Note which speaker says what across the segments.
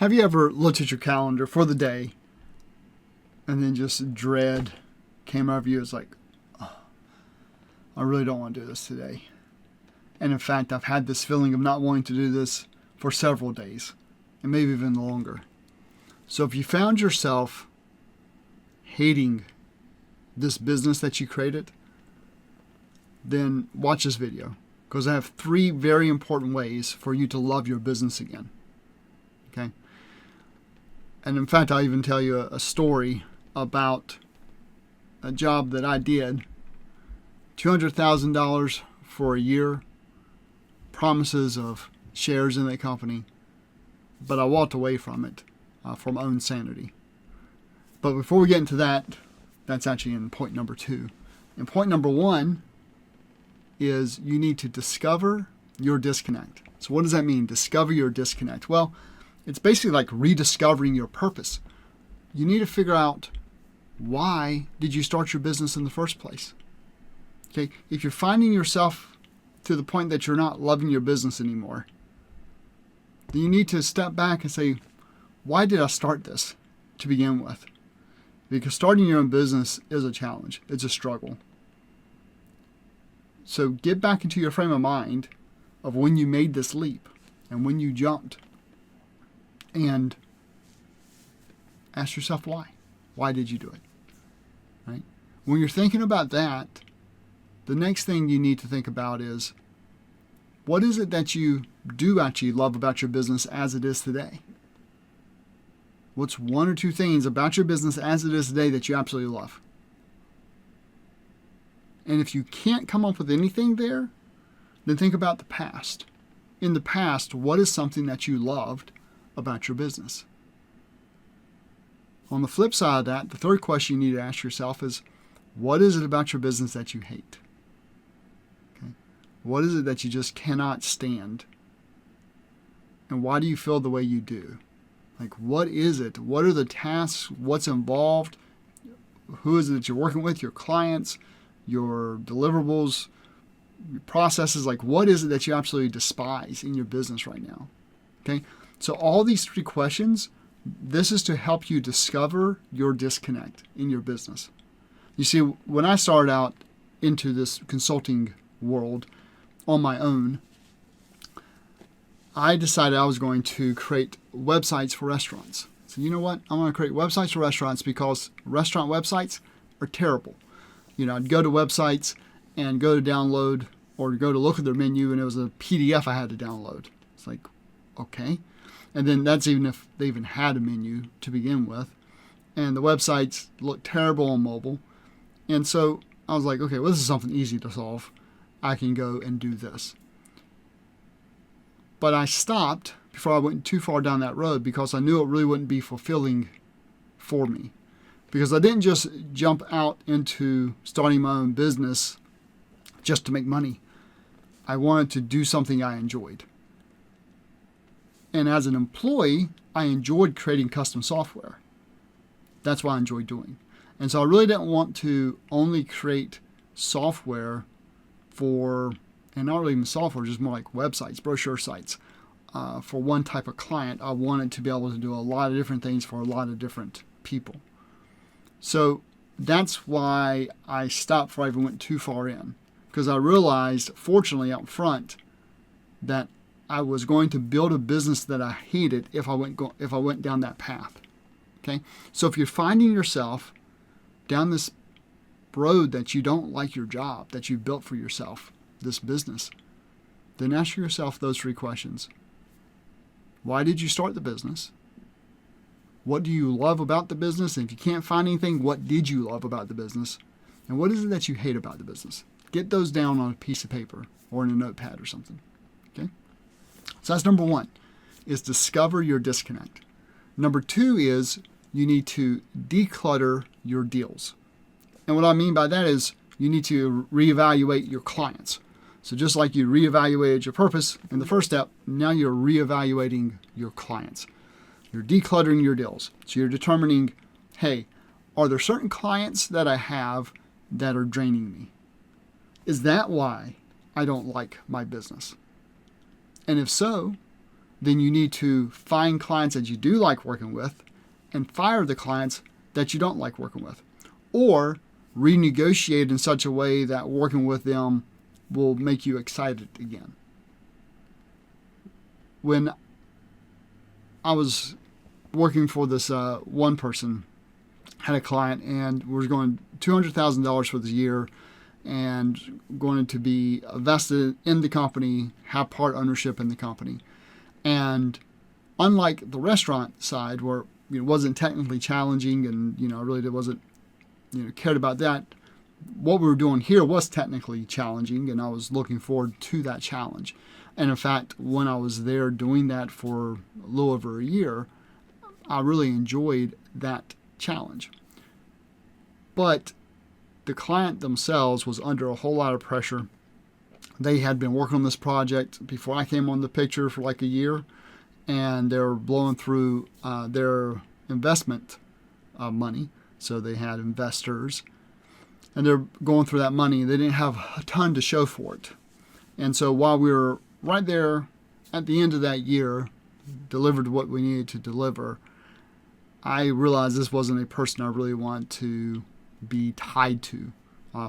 Speaker 1: Have you ever looked at your calendar for the day and then just dread came over you? It's like, oh, I really don't want to do this today. And in fact, I've had this feeling of not wanting to do this for several days and maybe even longer. So if you found yourself hating this business that you created, then watch this video, because I have 3 very important ways for you to love your business again. Okay? And in fact, I'll even tell you a story about a job that I did. $200,000 for a year, promises of shares in that company, but I walked away from it for my own sanity. But before we get into that, that's actually in point number 2. And point number 1 is you need to discover your disconnect. So what does that mean? Discover your disconnect. Well, it's basically like rediscovering your purpose. You need to figure out, why did you start your business in the first place? Okay, if you're finding yourself to the point that you're not loving your business anymore, then you need to step back and say, why did I start this to begin with? Because starting your own business is a challenge. It's a struggle. So get back into your frame of mind of when you made this leap and when you jumped, and ask yourself why. Why did you do it? Right? When you're thinking about that, the next thing you need to think about is, what is it that you do actually love about your business as it is today? What's 1 or 2 things about your business as it is today that you absolutely love? And if you can't come up with anything there, then think about the past. In the past, what is something that you loved about your business? On the flip side of that, the third question you need to ask yourself is, what is it about your business that you hate? Okay. What is it that you just cannot stand? And why do you feel the way you do? Like, what is it? What are the tasks? What's involved? Who is it that you're working with? Your clients, your deliverables, your processes. Like, what is it that you absolutely despise in your business right now? Okay. So all these 3 questions, this is to help you discover your disconnect in your business. You see, when I started out into this consulting world on my own, I decided I was going to create websites for restaurants. So you know what? I'm going to create websites for restaurants because restaurant websites are terrible. You know, I'd go to websites and go to download or go to look at their menu, and it was a PDF I had to download. It's like, okay. And then that's even if they even had a menu to begin with. And the websites looked terrible on mobile. And so I was like, okay, well, this is something easy to solve. I can go and do this. But I stopped before I went too far down that road because I knew it really wouldn't be fulfilling for me. Because I didn't just jump out into starting my own business just to make money. I wanted to do something I enjoyed. And as an employee, I enjoyed creating custom software. That's what I enjoyed doing. And so I really didn't want to only create software for, and not really even software, just more like websites, brochure sites, for one type of client. I wanted to be able to do a lot of different things for a lot of different people. So that's why I stopped before I even went too far in. Because I realized, fortunately up front, that I was going to build a business that I hated if I went down that path. Okay? So if you're finding yourself down this road that you don't like your job, that you built for yourself, this business, then ask yourself those 3 questions. Why did you start the business? What do you love about the business? And if you can't find anything, what did you love about the business? And what is it that you hate about the business? Get those down on a piece of paper or in a notepad or something. Okay? So that's number 1, is discover your disconnect. Number 2 is you need to declutter your deals. And what I mean by that is you need to reevaluate your clients. So just like you reevaluated your purpose in the first step, now you're reevaluating your clients. You're decluttering your deals. So you're determining, hey, are there certain clients that I have that are draining me? Is that why I don't like my business? And if so, then you need to find clients that you do like working with and fire the clients that you don't like working with. Or renegotiate in such a way that working with them will make you excited again. When I was working for this one person, had a client, and we were going $200,000 for the year and going to be vested in the company, have part ownership in the company. And unlike the restaurant side, where it wasn't technically challenging and really wasn't cared about that, what we were doing here was technically challenging, and I was looking forward to that challenge. And in fact, when I was there doing that for a little over a year, I really enjoyed that challenge. But the client themselves was under a whole lot of pressure. They had been working on this project before I came on the picture for like a year, and they were blowing through their investment money. So they had investors, and they're going through that money. They didn't have a ton to show for it. And so while we were right there at the end of that year, delivered what we needed to deliver, I realized this wasn't a person I really want to be tied to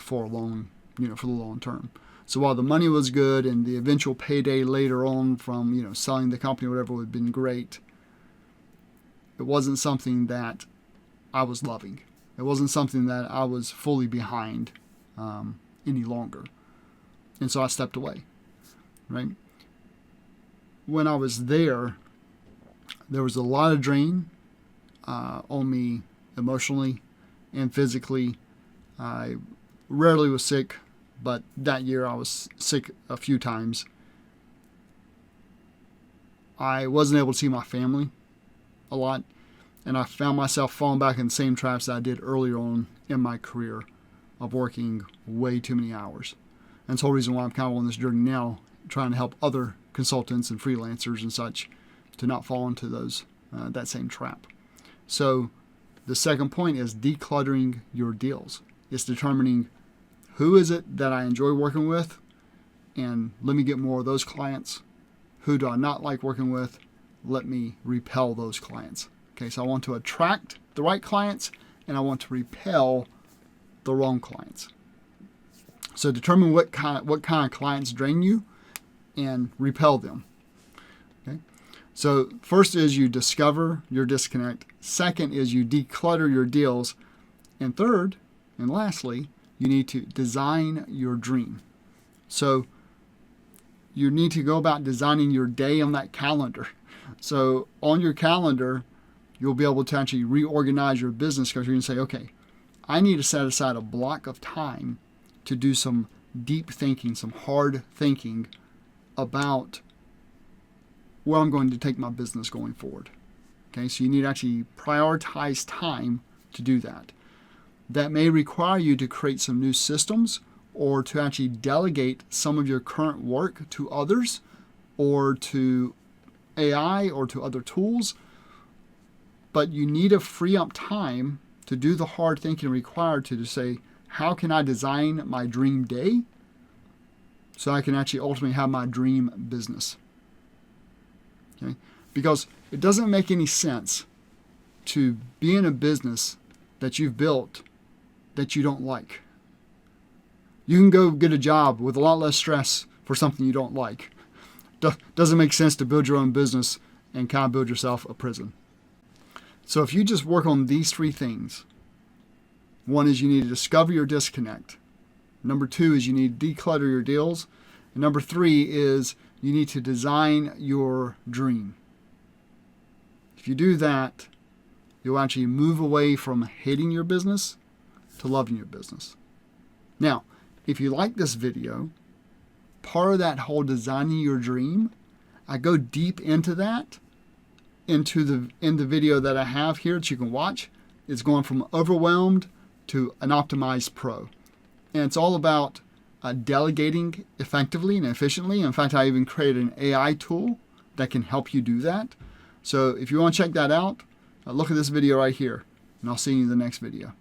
Speaker 1: for the long term. So while the money was good and the eventual payday later on from selling the company or whatever would have been great, it wasn't something that I was loving. It wasn't something that I was fully behind any longer. And so I stepped away, right? When I was there was a lot of drain on me emotionally and physically. I rarely was sick, but that year I was sick a few times. I wasn't able to see my family a lot, and I found myself falling back in the same traps that I did earlier on in my career of working way too many hours. And it's the whole reason why I'm kind of on this journey now, trying to help other consultants and freelancers and such to not fall into that same trap. So the second point is decluttering your deals. It's determining who is it that I enjoy working with, and let me get more of those clients. Who do I not like working with? Let me repel those clients. Okay, so I want to attract the right clients, and I want to repel the wrong clients. So determine what kind of clients drain you and repel them. Okay? So first is you discover your disconnect. Second is you declutter your deals. And third, and lastly, you need to design your dream. So you need to go about designing your day on that calendar. So on your calendar, you'll be able to actually reorganize your business, because you're going to say, okay, I need to set aside a block of time to do some deep thinking, some hard thinking about where I'm going to take my business going forward. Okay, so you need to actually prioritize time to do that. That may require you to create some new systems, or to actually delegate some of your current work to others, or to AI, or to other tools. But you need to free up time to do the hard thinking required to say, how can I design my dream day so I can actually ultimately have my dream business? Okay? Because it doesn't make any sense to be in a business that you've built that you don't like. You can go get a job with a lot less stress for something you don't like. Doesn't make sense to build your own business and kind of build yourself a prison. So if you just work on these three things, one is you need to discover your disconnect. Number two is you need to declutter your deals. And number three is you need to design your dream. If you do that, you'll actually move away from hating your business to loving your business. Now, if you like this video, part of that whole designing your dream, I go deep into that in the video that I have here that you can watch. It's going from overwhelmed to an optimized pro. And it's all about delegating effectively and efficiently. In fact, I even created an AI tool that can help you do that. So if you want to check that out, look at this video right here, and I'll see you in the next video.